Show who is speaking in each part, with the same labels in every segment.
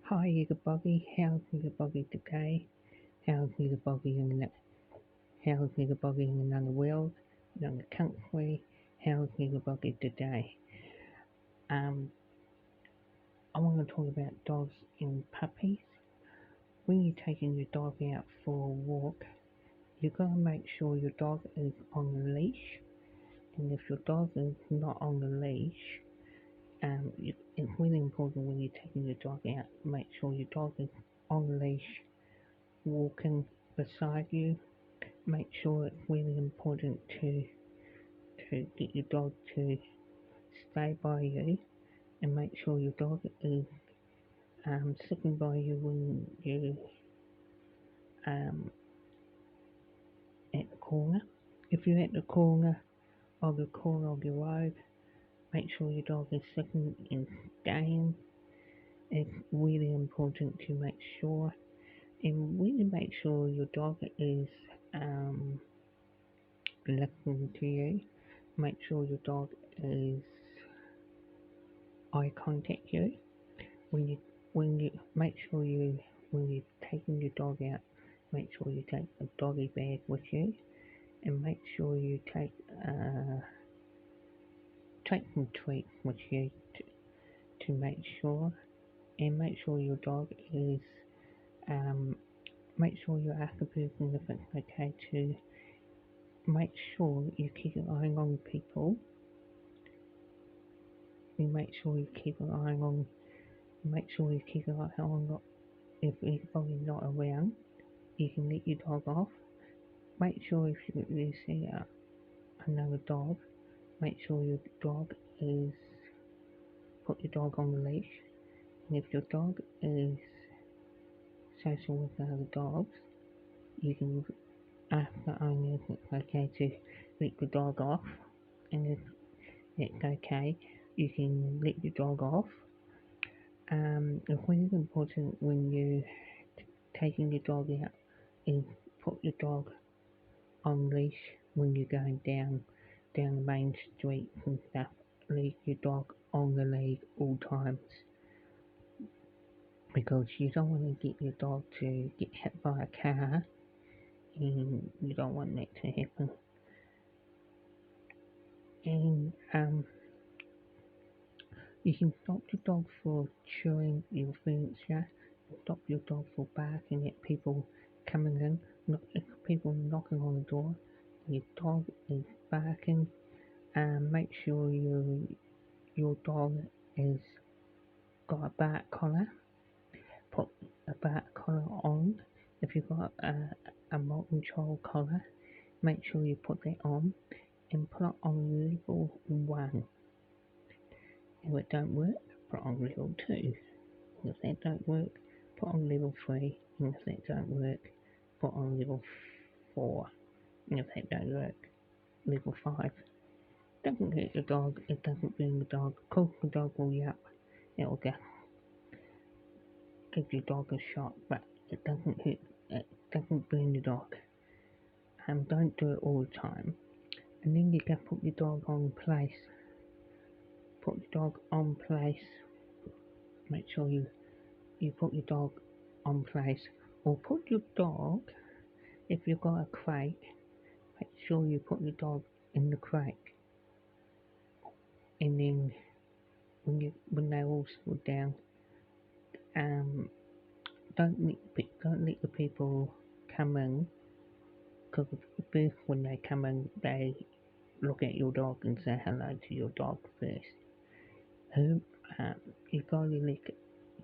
Speaker 1: Hi, Buggy. How's Buggy today? How's Buggy how's Buggy in another world, another country? How's Buggy today? Um, I want to talk about dogs and puppies. When you're taking your dog out for a walk, you gotta make sure your dog is on the leash. And if your dog is not on the leash, it's really important when you're taking your dog out. Make sure your dog is on the leash, walking beside you. Make sure it's really important to get your dog to stay by you, and make sure your dog is sitting by you when you um, at the corner. If you're at the corner of your road, make sure your dog is sitting and staying. It's really important to make sure, and really make sure your dog is um, listening to you. Make sure your dog is eye contact you when you make sure you when you're taking your dog out, make sure you take a doggy bag with you, and make sure you take some treats with you to make sure, and make sure your dog is um, make sure you're asking if it's okay to make sure you keep an eye on people. You make sure you keep an eye on make sure you keep an eye on if anybody's not around. You can let your dog off. Make sure if you see another dog, make sure your dog is put your dog on the leash. And if your dog is social with the other dogs, you can ask the owner if it's okay to let the dog off. And if it's okay, you can let your dog off. It's really important when you taking your dog out is put your dog on leash when you're going down the main streets and stuff. Leave your dog on the lead all times because you don't want to get your dog to get hit by a car, and you don't want that to happen. And you can stop your dog for chewing your furniture, stop your dog for barking at people coming in, if people knocking on the door. Your dog is barking, make sure your dog is got a bark collar. Put a bark collar on. If you've got a molten control collar, make sure you put that on and put it on level 1. If it don't work, put it on level 2. If that don't work, put on level 3. And if that don't work, put on level 4. And if that don't work, level 5. Doesn't hurt the dog, it doesn't burn the dog. Call the dog will yap. It'll go give your dog a shot, but it doesn't burn the dog. Don't do it all the time. And then you can put your dog on place. Put your dog on place. Make sure you put your dog on place. Or put your dog, if you've got a crate, make sure you put your dog in the crate. And then when they all settle down, don't let the people come in, because first when they come in, they look at your dog and say hello to your dog first. Who you gotta let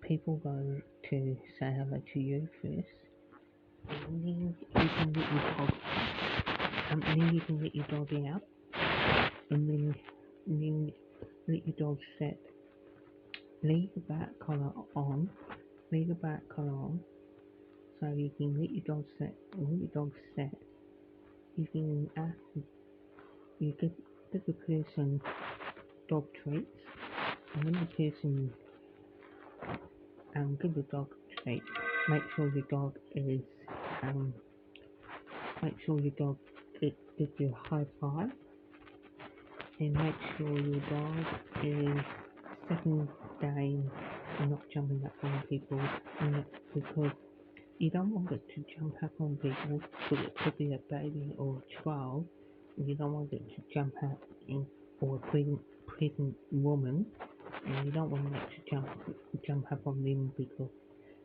Speaker 1: people go to say hello to you first, and then you can let your dog, and then you can let your dog out, and then let your dog sit. Leave the back collar on. Leave the back collar on, so you can let your dog sit. When your dog sit, you can ask. You give the person dog treats, and when the person give the dog treats, make sure your dog is um, make sure your dog gives you a high five, and make sure your dog is sitting down and not jumping up on people, and because you don't want it to jump up on people, because it could be a baby or a child, and you don't want it to jump up or a pregnant woman, and you don't want it to jump up on them because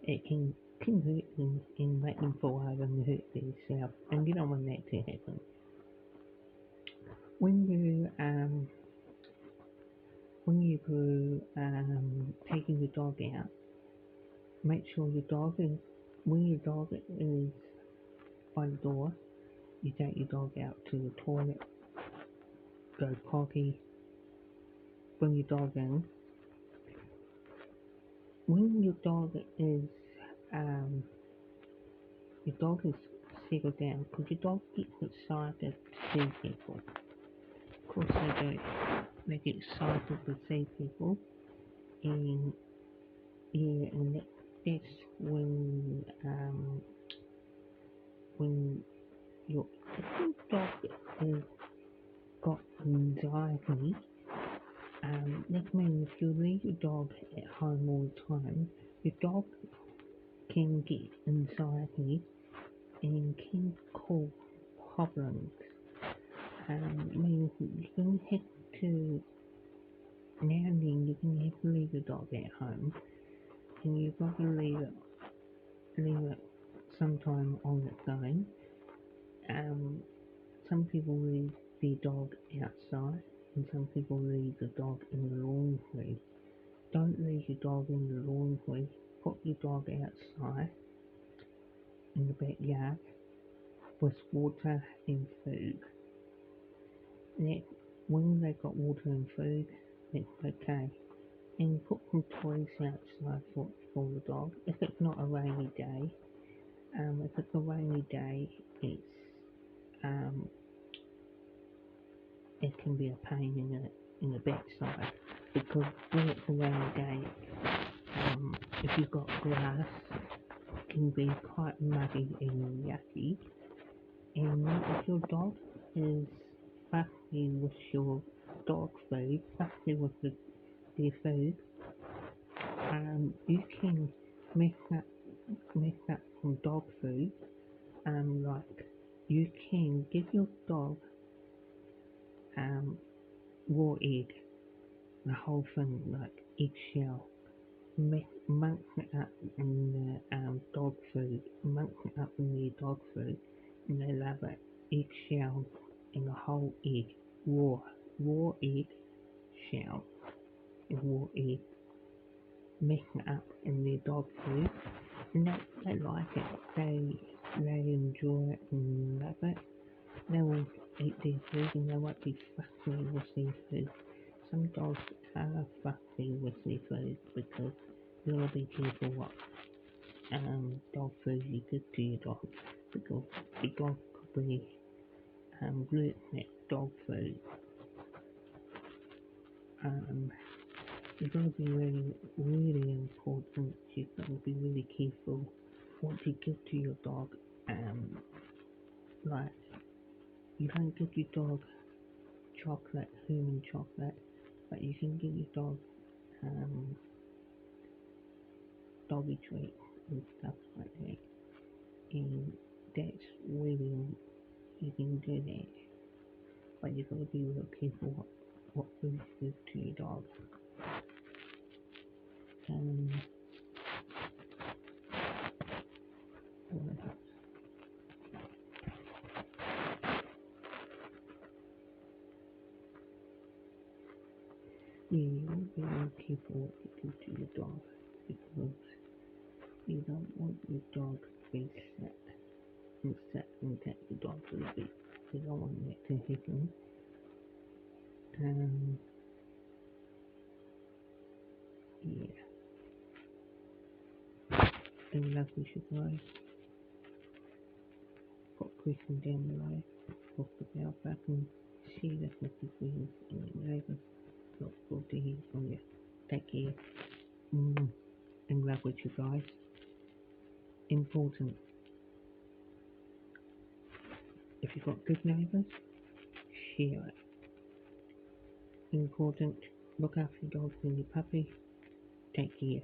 Speaker 1: it can hurt them and make them fall over and hurt themselves, and you don't want that to happen. When you go taking your dog out, make sure when your dog is by the door, you take your dog out to the toilet, go potty, bring your dog in. When your dog is settled down, because your dog gets excited to see people. Of course they do. They get excited to see people, and that's when your dog has got anxiety. That means if you leave your dog at home all the time, your dog can get anxiety and can cause problems. Means you can have to, now and then you can have to leave the dog at home, and you've got to leave it sometime on its own. Some people leave their dog outside, and some people leave the dog in the laundry. Don't leave your dog in the laundry. Put your dog outside in the backyard with water and food. When they've got water and food, that's okay. And put some toys outside for the dog. If it's not a rainy day, if it's a rainy day, it can be a pain in the backside, because when it's a rainy day, if you've got grass, it can be quite muddy and yucky. And if your dog is fussy with your dog food, fussy with their food, you can mix up some dog food. Like you can give your dog raw egg, the whole thing, like eggshell, mix it up in the dog food, mix it up in their dog food, and they love it. Eggshell and the whole egg, raw egg shell, and raw egg, mix it up in their dog food, and they like it. They enjoy it and love it. They will eat their food and they won't be fussy with their food. Some dogs are fussy with their food, because you gotta be careful what dog food you give to your dog, because your dog could be gluten at dog food. You've got to be really, really important. You've got to be really careful what you give to your dog. Like, you don't give your dog chocolate, human chocolate, but you can give your dog doggy treats and stuff like that. And that's really, you can do that. But you've got to be real careful what food you give to your dog. What else? Yeah, you want to be real careful what you give to your dog, because you don't want your dog to be sick and take your dog to the vet. You don't want that to happen. Yeah. Any luck we should go? Put a question down below. Click the bell button. Share this with your friends and your neighbours. Look forward to hearing from you. Take care. In love with you guys. Important. If you've got good neighbours, share it. Important. Look after your dogs and your puppy. Take care.